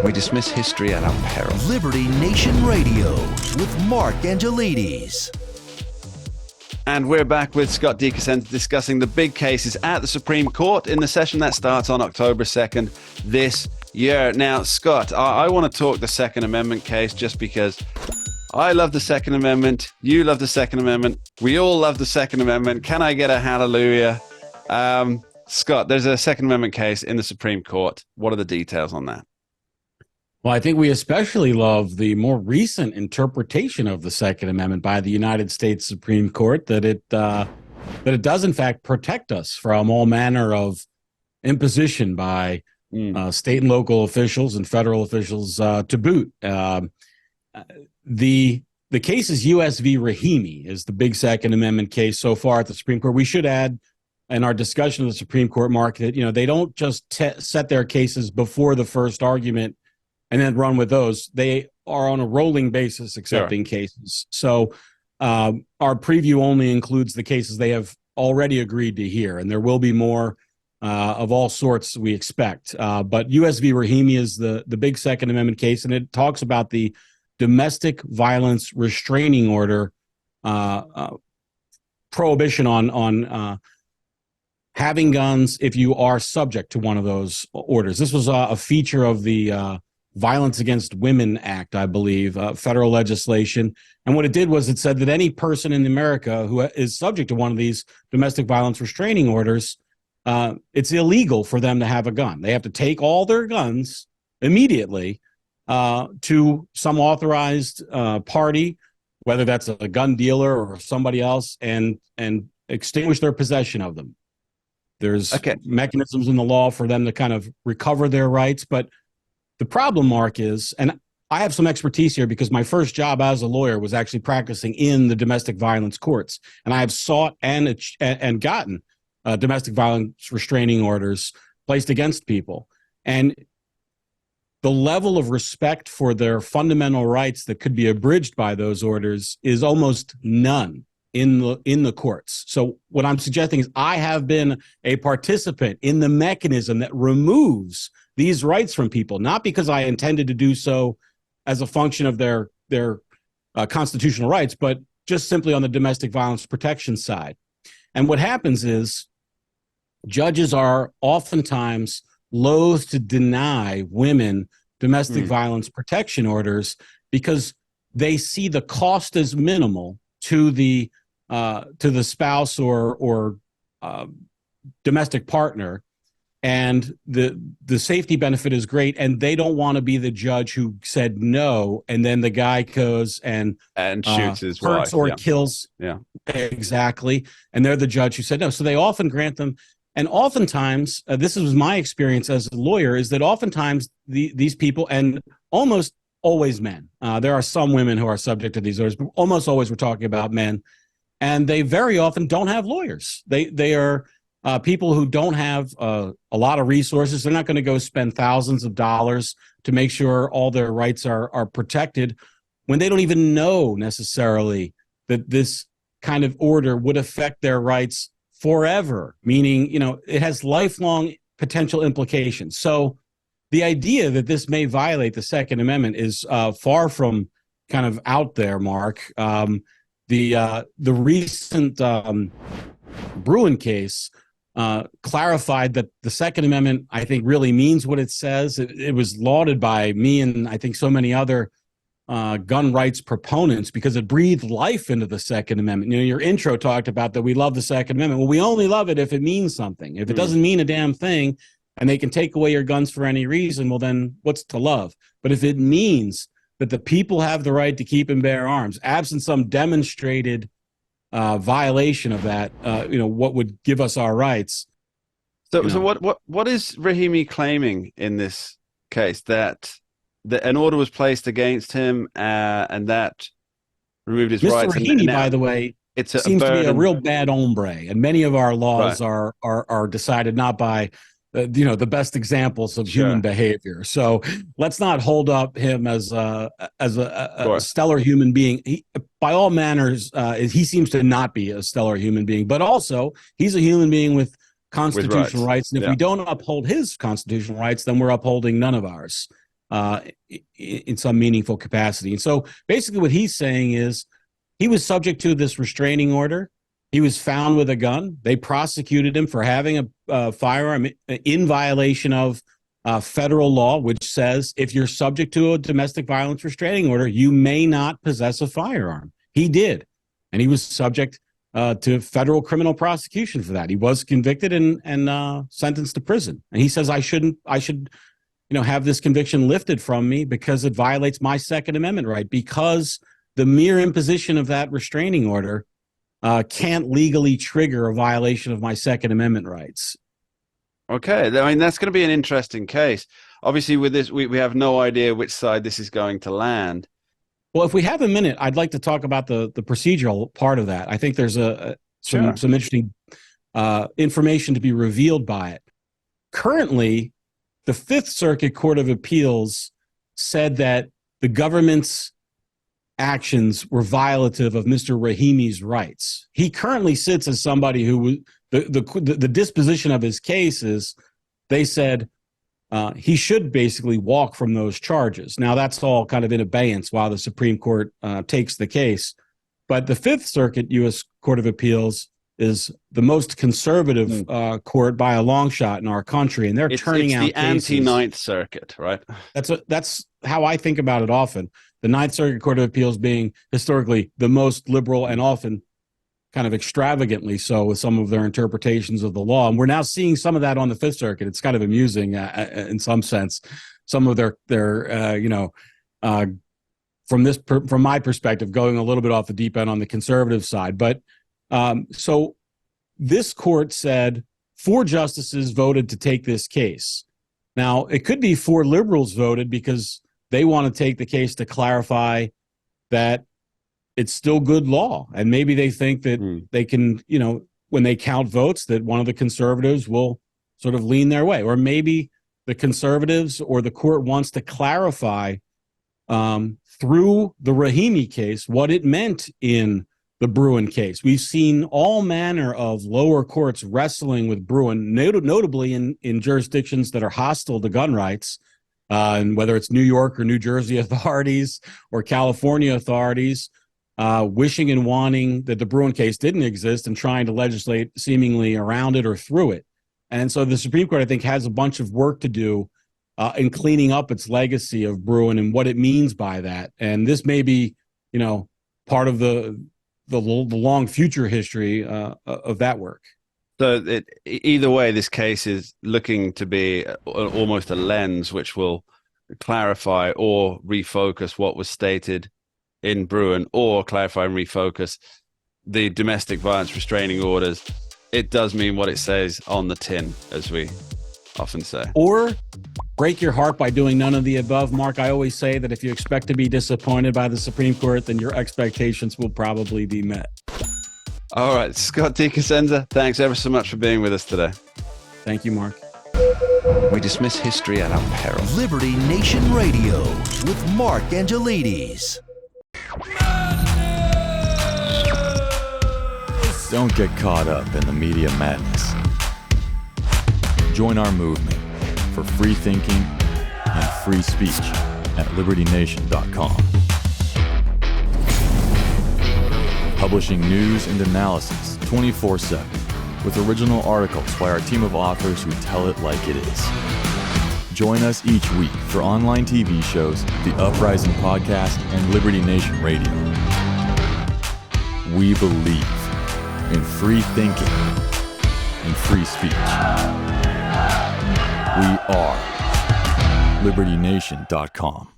We dismiss history at our peril. Liberty Nation Radio with Mark Angelides. And we're back with Scott Dickerson discussing the big cases at the Supreme Court in the session that starts on October 2nd this year. Now, Scott, I want to talk the Second Amendment case just because I love the Second Amendment. You love the Second Amendment. We all love the Second Amendment. Can I get a hallelujah? Scott, there's a Second Amendment case in the Supreme Court. What are the details on that? Well, I think we especially love the more recent interpretation of the Second Amendment by the United States Supreme Court, that it does in fact protect us from all manner of imposition by state and local officials and federal officials to boot. The case is USV Rahimi is the big Second Amendment case so far at the Supreme Court. We should add in our discussion of the Supreme Court, Mark, that they don't just set their cases before the first argument and then run with those. They are on a rolling basis accepting cases. So our preview only includes the cases they have already agreed to hear, and there will be more of all sorts we expect. But USV Rahimi is the big Second Amendment case, and it talks about the domestic violence restraining order prohibition on having guns if you are subject to one of those orders. This was a feature of the Violence Against Women Act, I believe, federal legislation. And what it did was it said that any person in America who is subject to one of these domestic violence restraining orders, it's illegal for them to have a gun. They have to take all their guns immediately to some authorized party, whether that's a gun dealer or somebody else, and extinguish their possession of them. There's mechanisms in the law for them to kind of recover their rights, but the problem, Mark, is, and I have some expertise here because my first job as a lawyer was actually practicing in the domestic violence courts, and I have sought and gotten domestic violence restraining orders placed against people. And the level of respect for their fundamental rights that could be abridged by those orders is almost none in the courts. So what I'm suggesting is I have been a participant in the mechanism that removes these rights from people, not because I intended to do so as a function of their constitutional rights, but just simply on the domestic violence protection side. And what happens is judges are oftentimes loath to deny women domestic violence protection orders because they see the cost as minimal to the spouse or domestic partner, and the safety benefit is great, and they don't want to be the judge who said no, and then the guy goes and shoots his hurts wife. or kills. Yeah, exactly. And they're the judge who said no. So they often grant them. And oftentimes, this was my experience as a lawyer, is that oftentimes these people, and almost always men, there are some women who are subject to these orders, but almost always we're talking about men, and they very often don't have lawyers. They are people who don't have a lot of resources. They're not going to go spend thousands of dollars to make sure all their rights are protected when they don't even know necessarily that this kind of order would affect their rights forever, meaning, it has lifelong potential implications. So the idea that this may violate the Second Amendment is far from kind of out there, Mark. The recent Bruin case clarified that the Second Amendment, I think, really means what it says. It was lauded by me and I think so many other gun rights proponents because it breathed life into the Second Amendment. Your intro talked about that we love the Second Amendment. Well, we only love it if it means something. If it doesn't mean a damn thing and they can take away your guns for any reason, well, then what's to love? But if it means that the people have the right to keep and bear arms, absent some demonstrated violation of that, what would give us our rights. So what is Rahimi claiming in this case? That an order was placed against him and that removed his rights? Mr. Rahimi, by the way, seems to be a real bad hombre, and many of our laws are decided not by the best examples of human behavior. So let's not hold up him as a stellar human being. By all manners, he seems to not be a stellar human being, but also he's a human being with constitutional rights. And if we don't uphold his constitutional rights, then we're upholding none of ours. in some meaningful capacity. And so basically what he's saying is he was subject to this restraining order. He was found with a gun. They prosecuted him for having a firearm in violation of federal law, which says if you're subject to a domestic violence restraining order, you may not possess a firearm. He did. And he was subject to federal criminal prosecution for that. He was convicted and sentenced to prison. And he says, I should have this conviction lifted from me because it violates my Second Amendment right, because the mere imposition of that restraining order can't legally trigger a violation of my Second Amendment rights. Okay. I mean, that's going to be an interesting case. Obviously, with this, we have no idea which side this is going to land. Well, if we have a minute, I'd like to talk about the procedural part of that. I think there's some interesting information to be revealed by it. Currently, the Fifth Circuit Court of Appeals said that the government's actions were violative of Mr. Rahimi's rights. He currently sits as somebody who the disposition of his case is, they said he should basically walk from those charges. Now, that's all kind of in abeyance while the Supreme Court takes the case. But the Fifth Circuit U.S. Court of Appeals is the most conservative court by a long shot in our country, and they're turning out the anti-Ninth Circuit, right? That's how I think about it often. The Ninth Circuit Court of Appeals being historically the most liberal and often kind of extravagantly so with some of their interpretations of the law. And we're now seeing some of that on the Fifth Circuit. It's kind of amusing in some sense. Some of their from my perspective, going a little bit off the deep end on the conservative side. But so this court said 4 justices voted to take this case. Now, it could be 4 liberals voted because they want to take the case to clarify that it's still good law. And maybe they think that they can, when they count votes, that one of the conservatives will sort of lean their way. Or maybe the conservatives or the court wants to clarify through the Rahimi case what it meant in the Bruin case. We've seen all manner of lower courts wrestling with Bruin, notably in jurisdictions that are hostile to gun rights. And whether it's New York or New Jersey authorities or California authorities, wishing and wanting that the Bruin case didn't exist and trying to legislate seemingly around it or through it. And so the Supreme Court, I think, has a bunch of work to do in cleaning up its legacy of Bruin and what it means by that. And this may be, part of the long future history of that work. So either way, this case is looking to be almost a lens which will clarify or refocus what was stated in Bruin, or clarify and refocus the domestic violence restraining orders. It does mean what it says on the tin, as we often say. Or break your heart by doing none of the above, Mark. I always say that if you expect to be disappointed by the Supreme Court, then your expectations will probably be met. All right, Scott DeCosenza, thanks ever so much for being with us today. Thank you, Mark. We dismiss history at our peril. Liberty Nation Radio with Mark Angelides. Don't get caught up in the media madness. Join our movement for free thinking and free speech at libertynation.com. Publishing news and analysis 24/7 with original articles by our team of authors who tell it like it is. Join us each week for online TV shows, The Uprising Podcast, and Liberty Nation Radio. We believe in free thinking and free speech. We are libertynation.com.